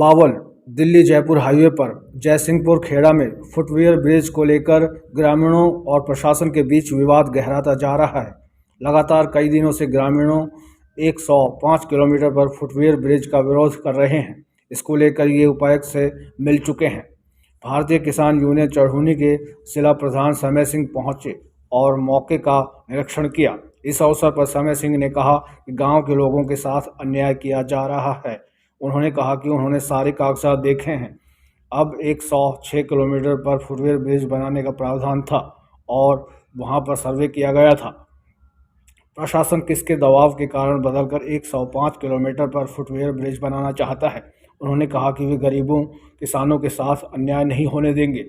Bawal Delhi Jaipur highway पर जयसिंहपुर खेड़ा में footwear bridge को लेकर ग्रामीणों और प्रशासन के बीच विवाद गहराता जा रहा है। लगातार कई दिनों से ग्रामीणों 105 किलोमीटर पर फुटवेयर ब्रिज का विरोध कर रहे हैं। इसको लेकर ये उपायुक्त से मिल चुके हैं। भारतीय किसान यूनियन चढ़ूनी के जिला प्रधान समय सिंह पहुंचे और मौके का निरीक्षण किया। इस अवसर पर समय सिंह ने कहा कि गांव के लोगों के साथ अन्याय किया जा रहा है। उन्होंने कहा कि उन्होंने सारे कागजात देखे हैं। अब 106 किलोमीटर पर फुटवेयर ब्रिज बनाने का प्रावधान था और वहां पर सर्वे किया गया था। प्रशासन किसके दबाव के कारण बदलकर 105 किलोमीटर पर फुटवेयर ब्रिज बनाना चाहता है। उन्होंने कहा कि वे गरीबों किसानों के साथ अन्याय नहीं होने देंगे।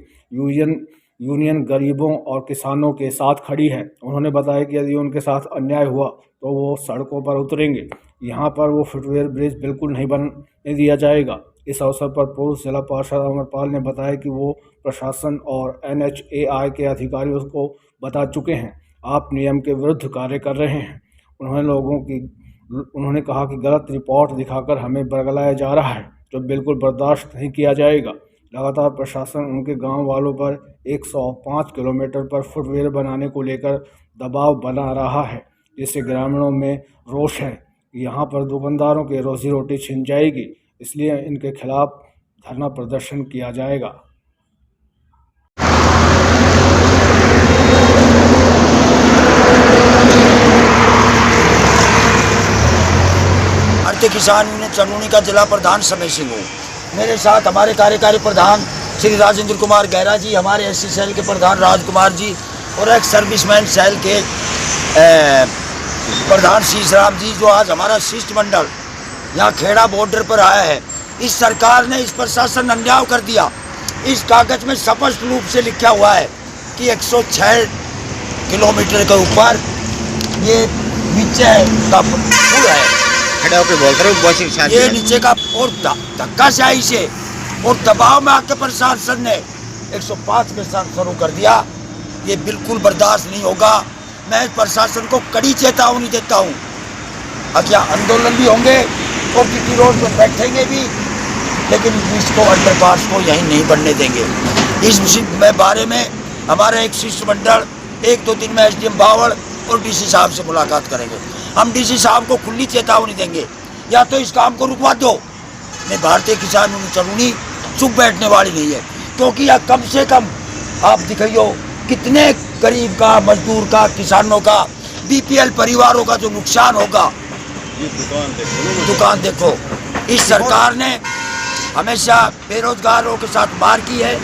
यूनियन गरीबों और किसानों के साथ खड़ी है। उन्होंने बताया कि यदि उनके साथ अन्याय हुआ तो वो सड़कों पर उतरेंगे। यहाँ पर वो फुटवेयर ब्रिज बिल्कुल नहीं बनने दिया जाएगा। इस अवसर पर पूर्व जिला पार्षद अमरपाल ने बताया कि वो प्रशासन और NHAI के अधिकारियों को बता चुके हैं, आप नियम के विरुद्ध कार्य कर रहे हैं। उन्होंने कहा कि गलत रिपोर्ट दिखाकर हमें बरगलाया जा रहा है, जो बिल्कुल बर्दाश्त नहीं किया जाएगा। लगातार प्रशासन उनके गांव वालों पर 105 किलोमीटर पर फुटवेयर बनाने को लेकर दबाव बना रहा है, जिससे ग्रामीणों में रोष है। यहाँ पर दुकानदारों के रोजी रोटी छिन जाएगी, इसलिए इनके खिलाफ धरना प्रदर्शन किया जाएगा। भारतीय किसान यूनियन चढ़ूनी का जिला प्रधान समय सिंह हूँ। मेरे साथ हमारे कार्यकारी प्रधान श्री राजेंद्र कुमार गहरा जी, हमारे SC सेल के प्रधान राजकुमार जी और एक सर्विसमैन सेल के प्रधान शीशराम जी, जो आज हमारा शिष्टमंडल यहाँ खेड़ा बॉर्डर पर आया है। इस सरकार ने, इस प्रशासन ने अन्याय कर दिया। इस कागज में स्पष्ट रूप से लिखा हुआ है कि 106 किलोमीटर के ऊपर ये नीचे का पुल है, ये नीचे का, और धक्काशाही से और दबाव में आके प्रशासन ने 105 के साथ शुरू कर दिया। ये बिल्कुल बर्दाश्त नहीं होगा। मैं प्रशासन को कड़ी चेतावनी देता हूँ। अब यहाँ आंदोलन भी होंगे और GT रोड पर बैठेंगे भी, लेकिन इसको अंडरपास को यहीं नहीं बनने देंगे। इस बारे में हमारा एक शिष्टमंडल 1-2 दिन में SDM बावल और DC साहब से मुलाकात करेंगे। हम DC साहब को खुली चेतावनी देंगे, या तो इस काम को रुकवा दो। नहीं, भारतीय किसान यूनियन चढ़ूनी चुप बैठने वाली नहीं है, क्योंकि यह कम से कम आप दिखाइयो कितने गरीब का, मजदूर का, किसानों का, BPL परिवारों का जो नुकसान होगा। दुकान देखो। इस सरकार ने हमेशा बेरोजगारों के साथ मार की है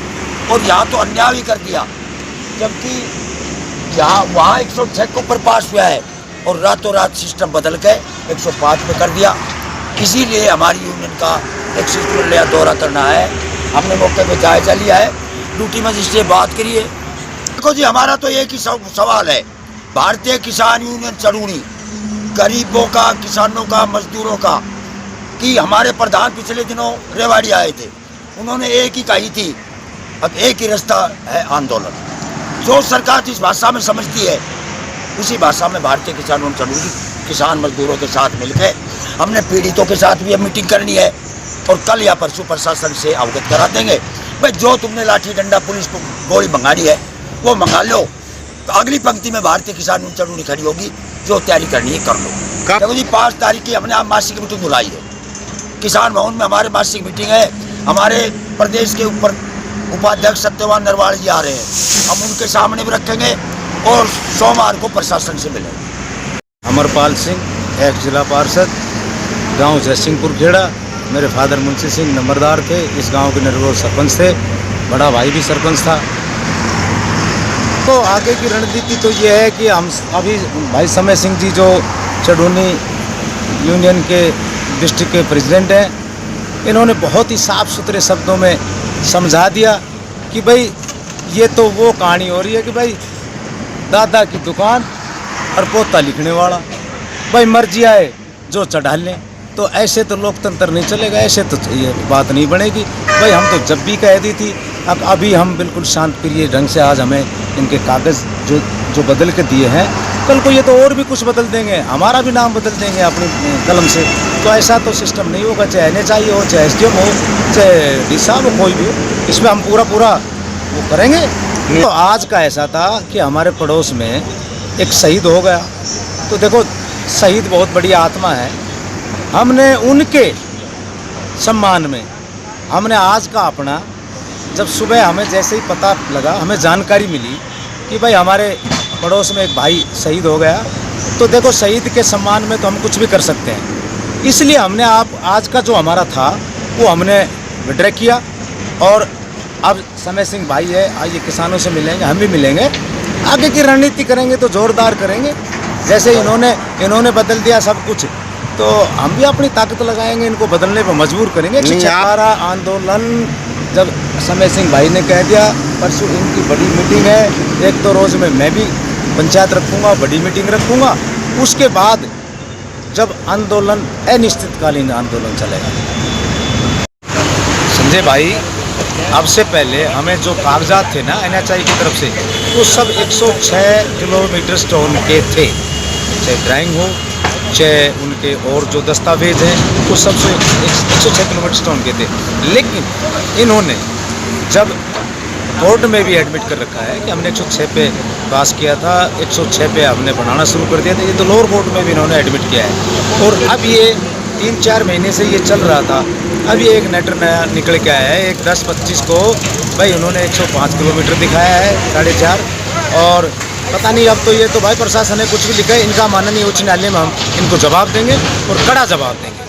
और यहाँ तो अन्याय भी कर दिया, जबकि यहाँ वहाँ 106 के ऊपर पास हुआ है और रातों रात सिस्टम बदल के 105 में कर दिया। इसीलिए हमारी यूनियन का एक शिष्टमंडल दौरा करना है। हमने मौके पे जायजा लिया है, ड्यूटी मजिस्ट्रेट बात करिए। देखो जी, हमारा तो एक ही सवाल है, भारतीय किसान यूनियन चढ़ूनी गरीबों का, किसानों का, मजदूरों का, कि हमारे प्रधान पिछले दिनों रेवाड़ी आए थे, उन्होंने एक ही कही थी, अब एक ही रास्ता है आंदोलन। जो सरकार जिस भाषा में समझती है उसी भाषा में भारतीय किसान यूनियन चढ़ूनी किसान मजदूरों के साथ मिलकर हमने पीड़ितों के साथ भी अब मीटिंग करनी है और कल या परसों प्रशासन से अवगत करा देंगे। भाई, जो तुमने लाठी डंडा पुलिस को गोली मंगानी है वो मंगा लो। तो अगली पंक्ति में भारतीय किसान यूनियन चढ़ूनी खड़ी होगी, जो तैयारी करनी है कर लो। देखो जी, 5 तारीख की हमने मासिक मीटिंग बुलाई है। किसान भवन में हमारे मासिक मीटिंग है। हमारे प्रदेश के ऊपर उपाध्यक्ष सत्यवान नरवाल जी आ रहे हैं, हम उनके सामने भी रखेंगे और सोमवार को प्रशासन से मिलेंगे। अमरपाल सिंह, एक जिला पार्षद, गांव जयसिंहपुर खेड़ा। मेरे फादर मुंशी सिंह नंबरदार थे, इस गांव के निर्विरोध सरपंच थे, बड़ा भाई भी सरपंच था। तो आगे की रणनीति तो ये है कि हम अभी भाई समय सिंह जी जो चढ़ूनी यूनियन के डिस्ट्रिक्ट के प्रेसिडेंट हैं, इन्होंने बहुत ही साफ सुथरे शब्दों में समझा दिया कि भाई ये तो वो कहानी हो रही है कि भाई दादा की दुकान और पोता लिखने वाला, भाई मर्जी आए जो चढ़ा लें। तो ऐसे तो लोकतंत्र नहीं चलेगा, ऐसे तो ये बात नहीं बनेगी। भाई हम तो जब भी कह दी थी, अब अभी हम बिल्कुल शांत प्रिय ढंग से आज हमें इनके कागज़ जो बदल के दिए हैं कल को ये तो और भी कुछ बदल देंगे, हमारा भी नाम बदल देंगे अपनी कलम से। तो ऐसा तो सिस्टम नहीं होगा, चाहे NHI हो, चाहे SDM हो, चाहे डी साहब हो, कोई भी हो, इसमें हम पूरा वो करेंगे। तो आज का ऐसा था कि हमारे पड़ोस में एक शहीद हो गया। तो देखो, शहीद बहुत बड़ी आत्मा है। हमने उनके सम्मान में हमने आज का अपना, जब सुबह हमें जैसे ही पता लगा, हमें जानकारी मिली कि भाई हमारे पड़ोस में एक भाई शहीद हो गया, तो देखो शहीद के सम्मान में तो हम कुछ भी कर सकते हैं। इसलिए हमने आज का जो हमारा था वो हमने विड्रॉ किया। और अब समय सिंह भाई है, आइए किसानों से मिलेंगे, हम भी मिलेंगे, आगे की रणनीति करेंगे तो जोरदार करेंगे। जैसे इन्होंने बदल दिया सब कुछ, तो हम भी अपनी ताकत लगाएंगे, इनको बदलने पर मजबूर करेंगे। हमारा आंदोलन जब समय सिंह भाई ने कह दिया परसों इनकी बड़ी मीटिंग है, एक तो रोज़ में मैं भी पंचायत रखूँगा, बड़ी मीटिंग रखूँगा, उसके बाद जब आंदोलन अनिश्चितकालीन आंदोलन चलेगा। संजय भाई, अब से पहले हमें जो कागजात थे ना NHI की तरफ से, वो सब 106 किलोमीटर स्टोन के थे, चाहे ड्राइंग हो, चाहे उनके और जो दस्तावेज हैं, वो सब 106 किलोमीटर स्टोन के थे। लेकिन इन्होंने जब कोर्ट में भी एडमिट कर रखा है कि हमने 106 पे पास किया था, 106 पे हमने बनाना शुरू कर दिया था, ये तो लोअर कोर्ट में भी इन्होंने एडमिट किया है। और अब ये 3-4 महीने से ये चल रहा था, अब ये एक लेटर नया निकल के आया है, एक 10-25 को भाई उन्होंने 105 किलोमीटर दिखाया है, 4.5। और पता नहीं, अब तो ये तो भाई प्रशासन ने कुछ भी लिखा है, इनका माननीय उच्च न्यायालय में हम इनको जवाब देंगे और कड़ा जवाब देंगे।